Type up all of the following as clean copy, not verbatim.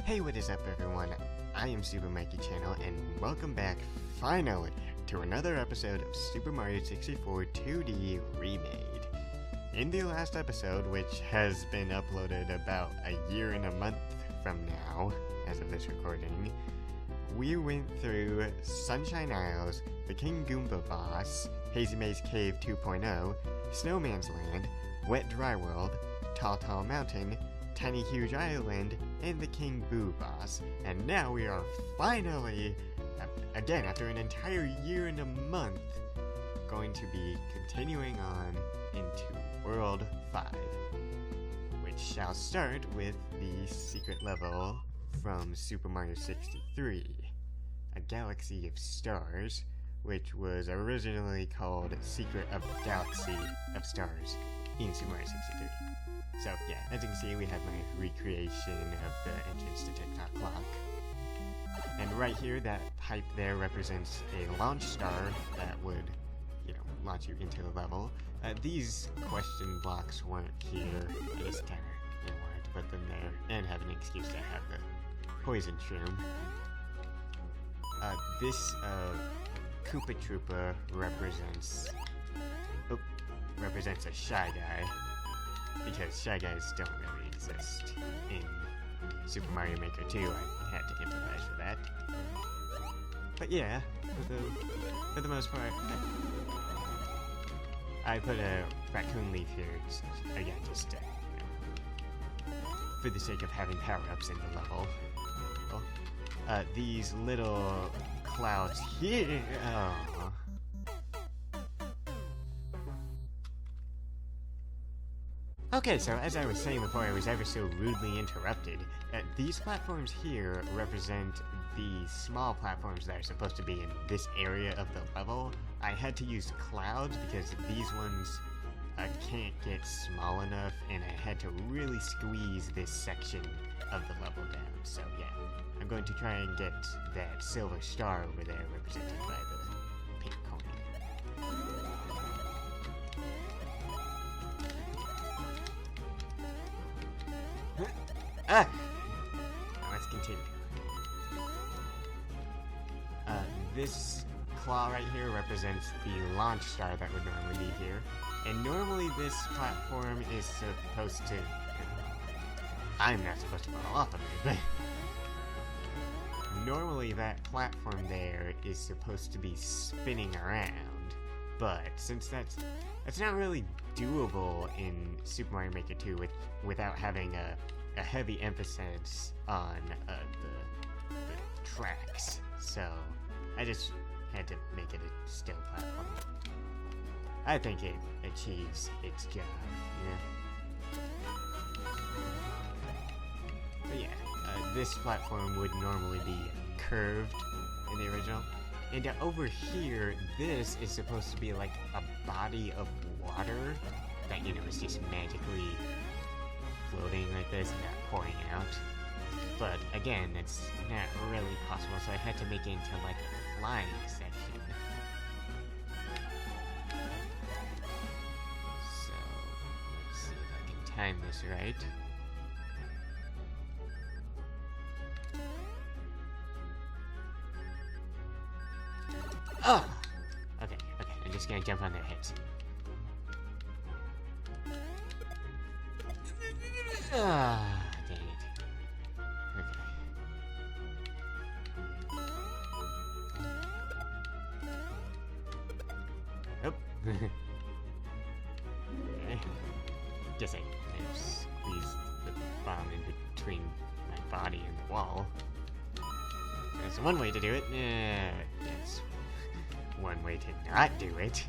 Hey, what is up everyone? I am SuperMario64 and welcome back, finally, to another episode of Super Mario 64 2D Remade. In the last episode, which has been uploaded about a year and a month from now, as of this recording, we went through Sunshine Isles, the King Goomba boss, Hazy Maze Cave 2.0, Snowman's Land, Wet Dry World, Tall Tall Mountain, Tiny Huge Island, and the King Boo boss. And now we are finally, again after an entire year and a month, going to be continuing on into World 5, which shall start with the secret level from Super Mario 63, a Galaxy of Stars, which was originally called Secret of the Galaxy of Stars in Super Mario 63. So yeah, as you can see, we have my recreation of the entrance to Tick-Tock Clock. And right here, that pipe there represents a launch star that would, launch you into the level. These question blocks weren't here. I just kinda wanted to put them there and have an excuse to have the poison shroom. This Koopa Troopa represents a Shy Guy, because Shy Guys don't really exist in Super Mario Maker 2, I had to improvise for that. But yeah, for the most part, I put a raccoon leaf here, again, just for the sake of having power-ups in the level. These little clouds here, oh. Okay, so as I was saying before I was ever so rudely interrupted, these platforms here represent the small platforms that are supposed to be in this area of the level. I had to use clouds because these ones can't get small enough, and I had to really squeeze this section of the level down. So yeah, I'm going to try and get that silver star over there represented by the pink coin. Now let's continue. This claw right here represents the launch star that would normally be here. And normally this platform is supposed to... I'm not supposed to fall off of it, but... normally that platform there is supposed to be spinning around. But since that's not really doable in Super Mario Maker 2 without having a heavy emphasis on the tracks, so I just had to make it a still platform. I think it achieves its job, But yeah, this platform would normally be curved in the original, and over here, this is supposed to be like a body of water that, is just magically floating like this and not pouring out. But again, that's not really possible, so I had to make it into like a flying section. So, let's see if I can time this right. Oh! Okay, I'm just gonna jump on their heads. Ah, dang it. Okay. Oh. Okay. Guess I squeezed the bomb in between my body and the wall. There's one way to do it. That's one way to not do it.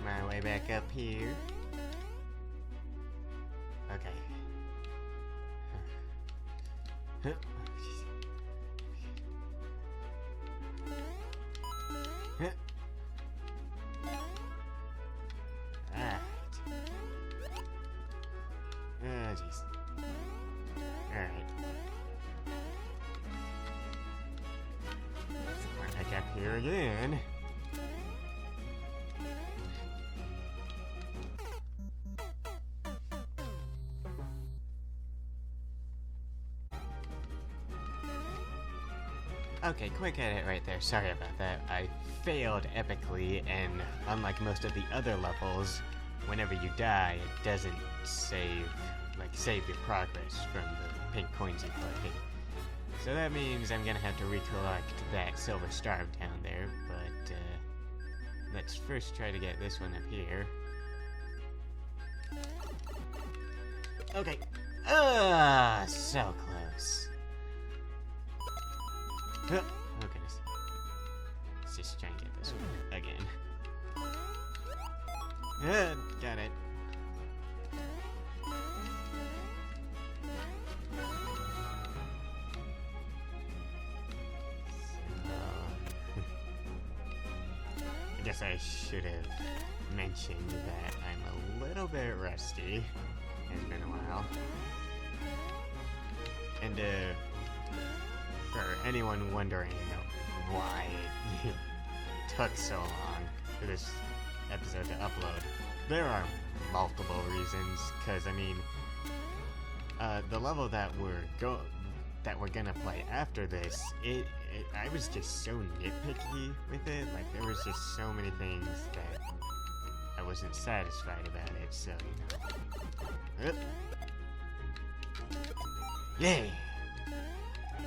My way back up here. Okay. Alright. Oh, jeez. Alright. Back up here again. Okay, quick edit right there. Sorry about that. I failed epically, and unlike most of the other levels, whenever you die, it doesn't save your progress from the pink coins you collected. So that means I'm gonna have to recollect that silver star down there, but let's first try to get this one up here. Okay. So close. Oh goodness. Let's just try and get this one again. Got it. I guess I should have mentioned that I'm a little bit rusty. It's been a while. And for anyone wondering why it took so long for this episode to upload, there are multiple reasons. Cause I mean, the level that we're gonna play after this, I was just so nitpicky with it. Like there was just so many things that I wasn't satisfied about it. So you know, yay!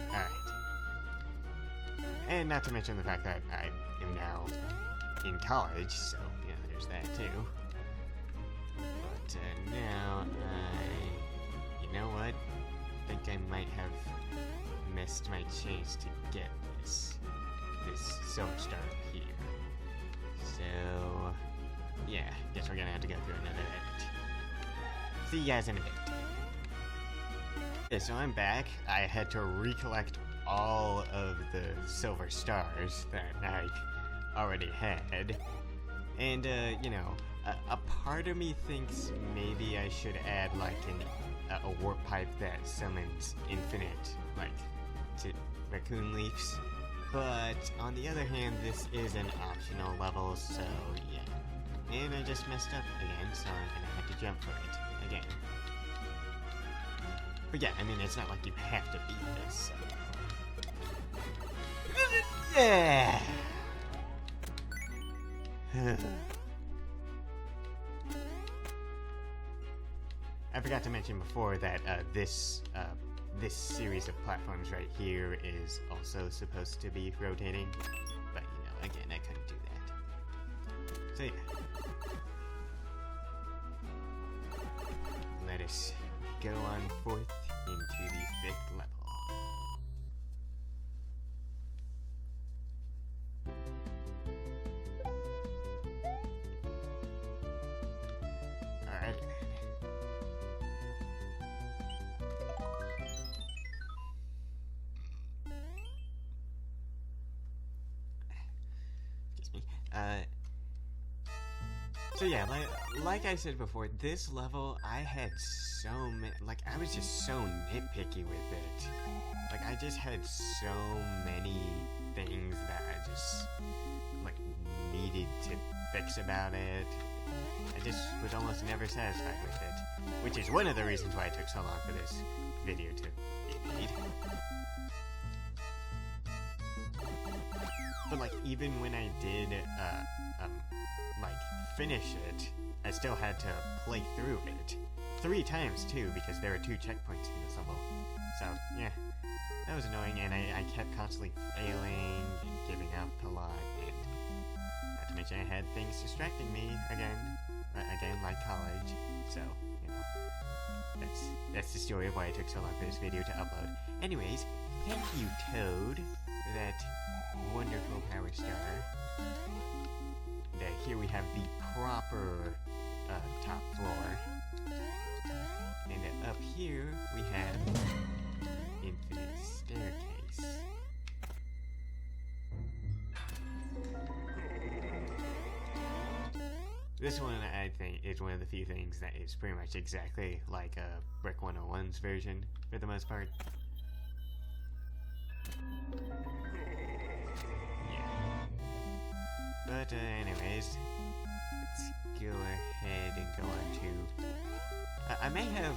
All right. And not to mention the fact that I am now in college, so, you know, there's that too. But, now you know what? I think I might have missed my chance to get this silver star here. So, yeah, guess we're gonna have to go through another edit. See you guys in a bit. Okay, so I'm back. I had to recollect all of the silver stars that I already had. And, you know, a part of me thinks maybe I should add, like, a warp pipe that summons infinite, like, raccoon leaves. But, on the other hand, this is an optional level, so, yeah. And I just messed up again, so I'm gonna have to jump for it again. But yeah, I mean, it's not like you have to beat this, so. Yeah. I forgot to mention before that this series of platforms right here is also supposed to be rotating, but you know, again, I couldn't do that. So yeah, let us go on forth into the 5th level. Alright. Excuse me. So yeah, like I said before, this level, I had so many, like, I was just so nitpicky with it. Like, I just had so many things that I just, like, needed to fix about it. I just was almost never satisfied with it, which is one of the reasons why it took so long for this video to be made. But, like, even when I did, like, finish it, I still had to play through it 3 times too, because there are 2 checkpoints in this level. So yeah, that was annoying, and I kept constantly failing and giving up a lot, and not to mention I had things distracting me again like college. So you know, that's the story of why it took so long for this video to upload. Anyways, thank you, Toad, for that wonderful power star. Here we have the proper top floor, and up here we have infinite staircase. This one, I think, is one of the few things that is pretty much exactly like Brick 101's version, for the most part. Yeah. But anyways, let's go ahead and go on to... I may have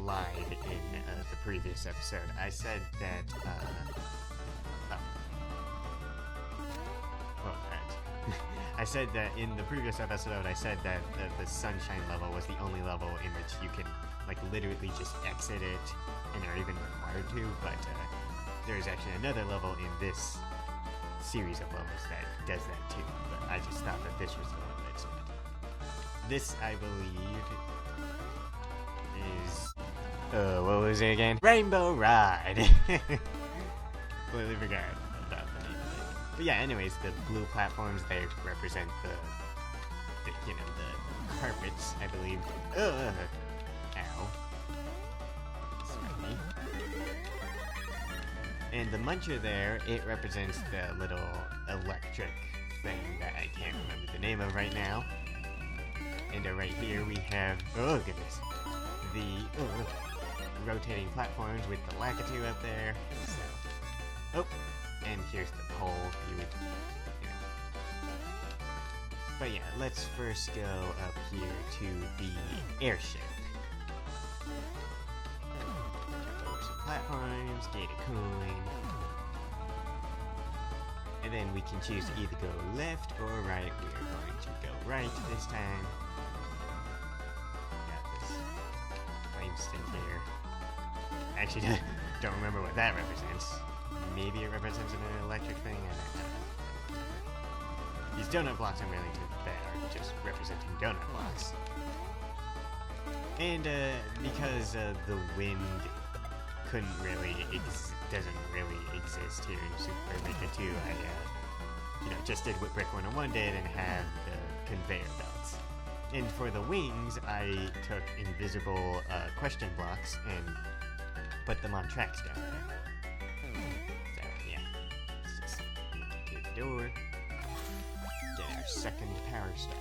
lied in the previous episode. I said that... I said that in the previous episode, I said that the sunshine level was the only level in which you can, like, literally just exit it and are even required to, but there's actually another level in this series of levels that does that too, but I just thought that this was the one that's not. This, I believe, is... what was it again? Rainbow Ride! Completely forgot about the name of it. But yeah, anyways, the blue platforms, they represent the carpets, I believe. Ow. Sorry. And the muncher there, it represents the little electric thing that I can't remember the name of right now. And right here we have, oh goodness, the rotating platforms with the Lakitu up there. So, oh, and here's the pole. You would, But yeah, let's first go up here to the airship. Jump over some platforms, get a coin. And then we can choose to either go left or right. We are going to go right this time. Got this flame stick here. Actually, don't remember what that represents. Maybe it represents an electric thing. I don't know. These donut blocks I'm willing to bet are just representing donut blocks. And because the wind doesn't really exist here in Super Mario 2, I just did what Brick 101 did and had the conveyor belts. And for the wings, I took invisible question blocks and put them on tracks down there. So yeah, let's just look into the door. Get our second power star.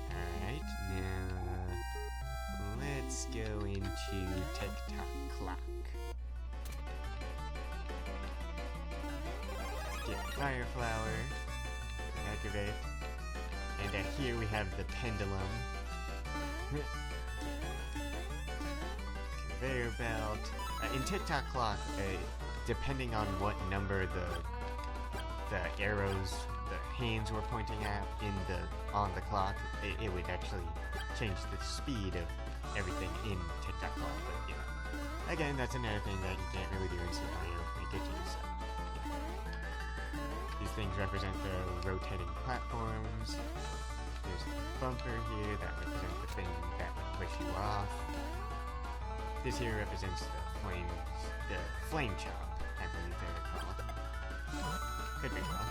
Alright, now let's go into Tock Clock. Let's get Fire Flower, activate, and here we have the pendulum. Conveyor belt. In Tock Clock, depending on what number the arrows, the hands were pointing at on the clock, it would actually change the speed of everything in Tock Clock. But again, that's another thing that you can't really do in Super Mario Maker 2. So these things represent the rotating platforms. There's a bumper here that represents the thing that would push you off. This here represents the flame chop, I believe they're called. Could be wrong.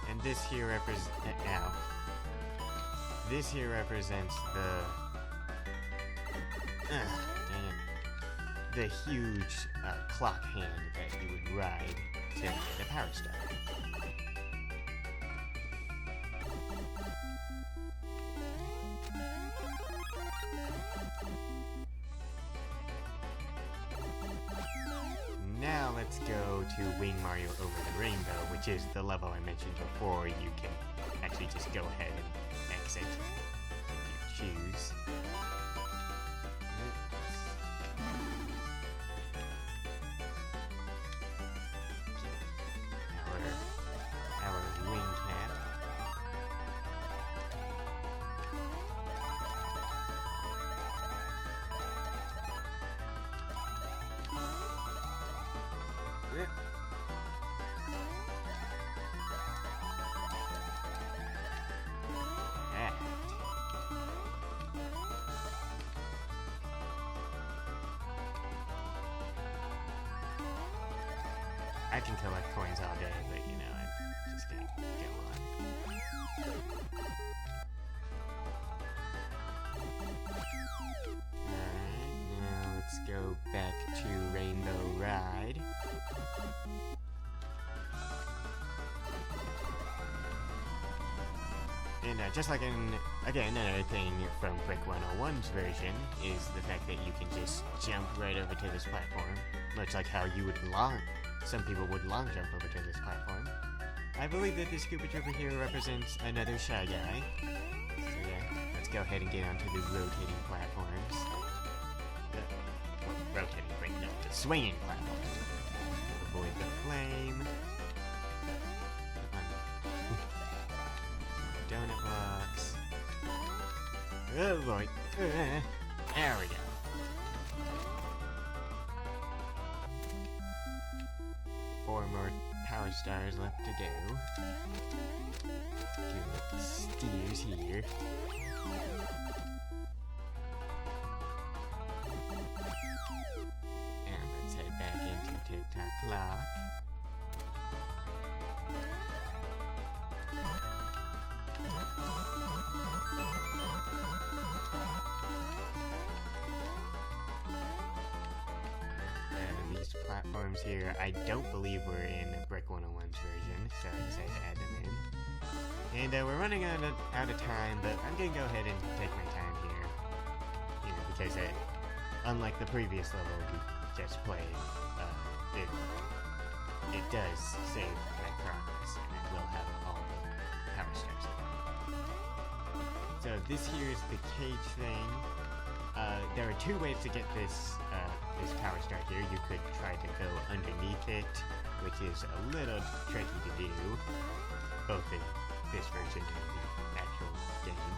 And this here represents the the huge clock hand that you would ride to get a power star. Now let's go to Wing Mario Over the Rainbow, which is the level I mentioned before. You can actually just go ahead and exit if you choose. Our wing cap. I can collect coins all day, but I'm just gonna go on. Alright, now let's go back to Rainbow Ride. And just like again, another thing from Brick 101's version is the fact that you can just jump right over to this platform, much like how you would some people would long jump over to this platform. I believe that this Koopa Trooper here represents another Shy Guy. So yeah, let's go ahead and get onto the rotating platforms. Rotating, right? No, the swinging platforms. Avoid the flame. Donut blocks. Oh boy. There we go. Four more power stars left to go. Good steers here. And let's head back into Tock Lock. These platforms here, I don't believe were in Brick 101's version, so I decided to add them in. And we're running out of time, but I'm gonna go ahead and take my time here. You know, because unlike the previous level we just played, it does save my progress, and it will have all the power stars in it. So this here is the cage thing. There are two ways to get this power star here. You could try to go underneath it, which is a little tricky to do, both in this version and the actual game.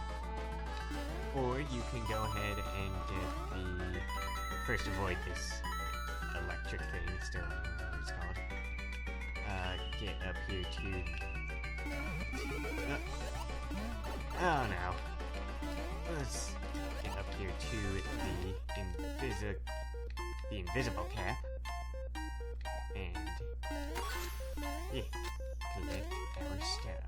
Or you can go ahead and first avoid this electric thing, still I don't know what it's called. Get up here to... oh no. Let's get up here to the invisible cap. And yeah, collect our star.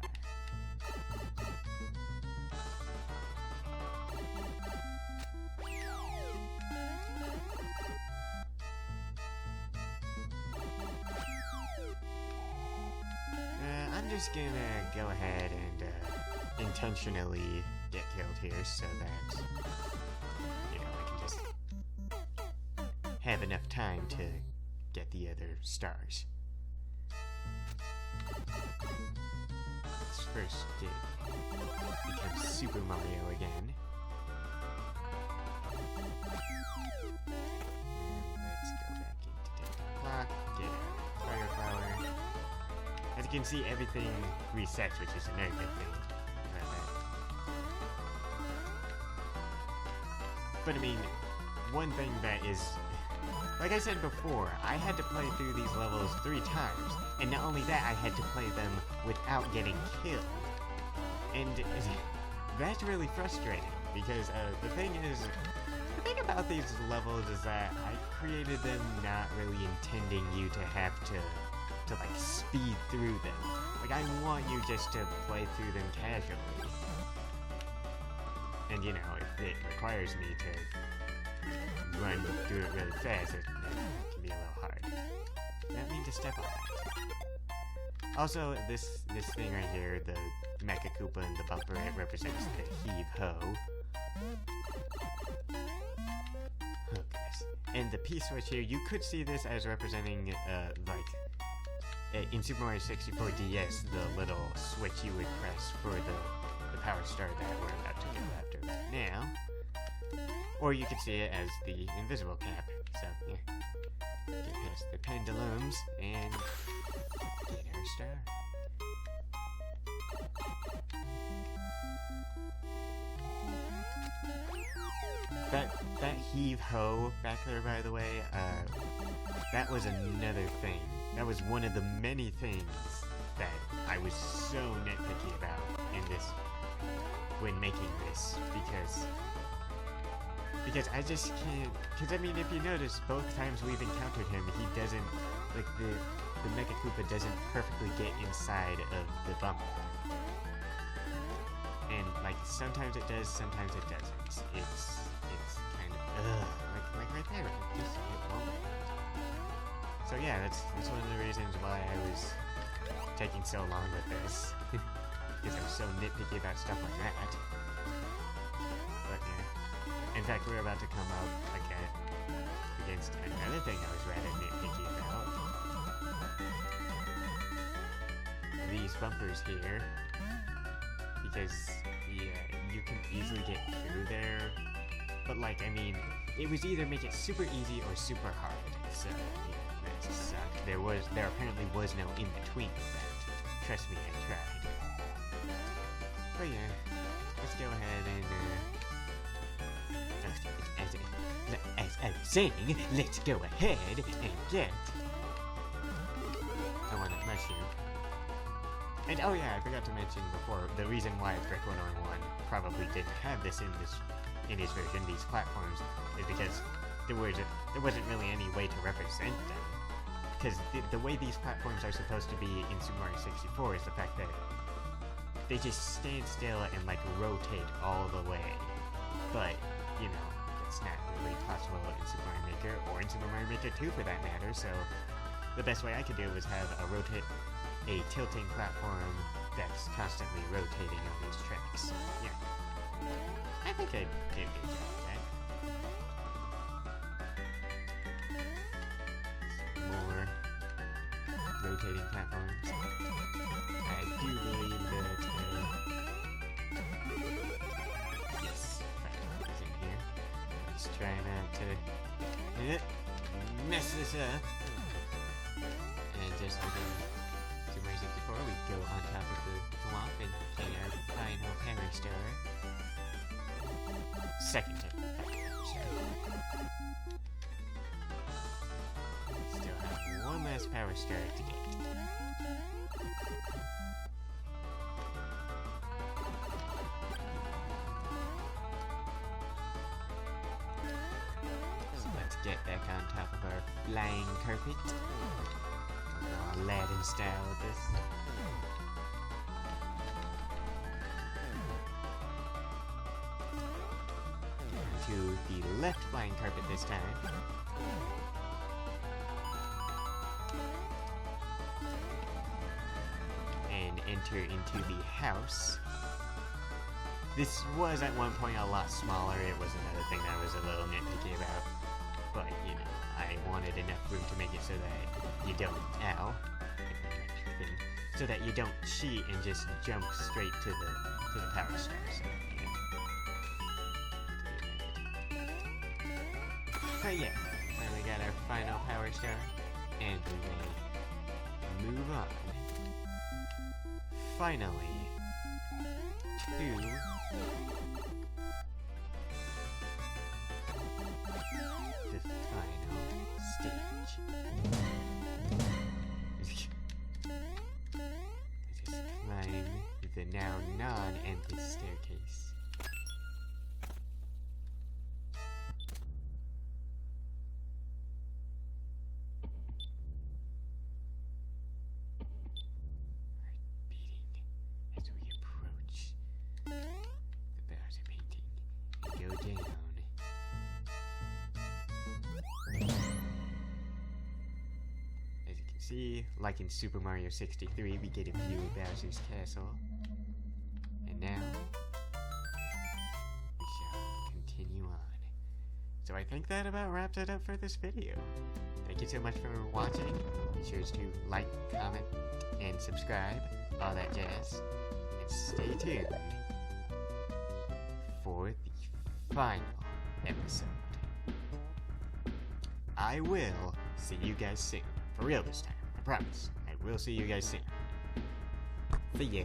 I'm just gonna go ahead and intentionally get killed here so that, you know, I can just have enough time to get the other stars. Let's first become Super Mario again. And let's go back into the clock, get a fire flower. As you can see, everything resets, which is another good thing about that. But I mean, one thing that is, like I said before, I had to play through these levels 3 times, and not only that, I had to play them without getting killed. And that's really frustrating, because the thing about these levels is that I created them not really intending you to have to like speed through them. Like, I want you just to play through them casually. And you know, if it requires me to run through it really fast, it can be a little hard. I don't mean to step on that. Also, this thing right here, the Mecha Koopa and the bumper, it represents the heave-ho. Oh goodness. And the P-switch here, you could see this as representing, like, in Super Mario 64 DS, the little switch you would press for the power star that we're about to go after right now. Or you could see it as the invisible cap. So, yeah. Get past the pendulums and get our star. That heave-ho back there, by the way, that was another thing. That was one of the many things that I was so nitpicky about when making this, because I just can't, because I mean, if you notice, both times we've encountered him, he doesn't, like, the Mecha Koopa doesn't perfectly get inside of the bumper. And, like, sometimes it does, sometimes it doesn't. It's kind of, like right there, it won't. So yeah, that's one of the reasons why I was taking so long with this. because I was so nitpicky about stuff like that. But yeah. In fact, we're about to come up against another thing I was rather nitpicky about. These bumpers here. Because, yeah, you can easily get through there. But, like, I mean, it was either make it super easy or super hard. So, yeah, that just sucked. There apparently was no in-between with that. Trust me, I tried. But yeah, let's go ahead and, as I was saying, let's go ahead and get... I want a mushroom. And oh yeah, I forgot to mention before, the reason why Brick 101 probably didn't have this in his version, these platforms, is because there wasn't really any way to represent them. Because the way these platforms are supposed to be in Super Mario 64 is the fact that they just stand still and like rotate all the way. But, you know, that's not really possible in Super Mario Maker, or in Super Mario Maker 2 for that matter, so the best way I could do was have a tilting platform that's constantly rotating on these tracks. Yeah. I think I did a good job with that. More rotating platforms. I do believe that, yes, platform is in here. Let's try not to mess this up. And just like in Super Mario 64, we go on top of the swamp and play our final power star. Second time. Still have one last power star to get. So let's get back on top of our flying carpet. Aladdin style with this. To the left flying carpet this time. And enter into the house. This was at one point a lot smaller. It was another thing that I was a little nitpicky about. But, you know, I wanted enough room to make it so that you don't, so that you don't cheat and just jump straight to the power star. So, but yeah, finally got our final power star, and we may move on. Finally, to the final stage. Just climb the now non-endless staircase. See, like in Super Mario 63, we get a view of Bowser's castle. And now, we shall continue on. So I think that about wraps it up for this video. Thank you so much for watching. Be sure to like, comment, and subscribe, all that jazz. And stay tuned for the final episode. I will see you guys soon. For real this time. I promise. I will see you guys soon. See ya.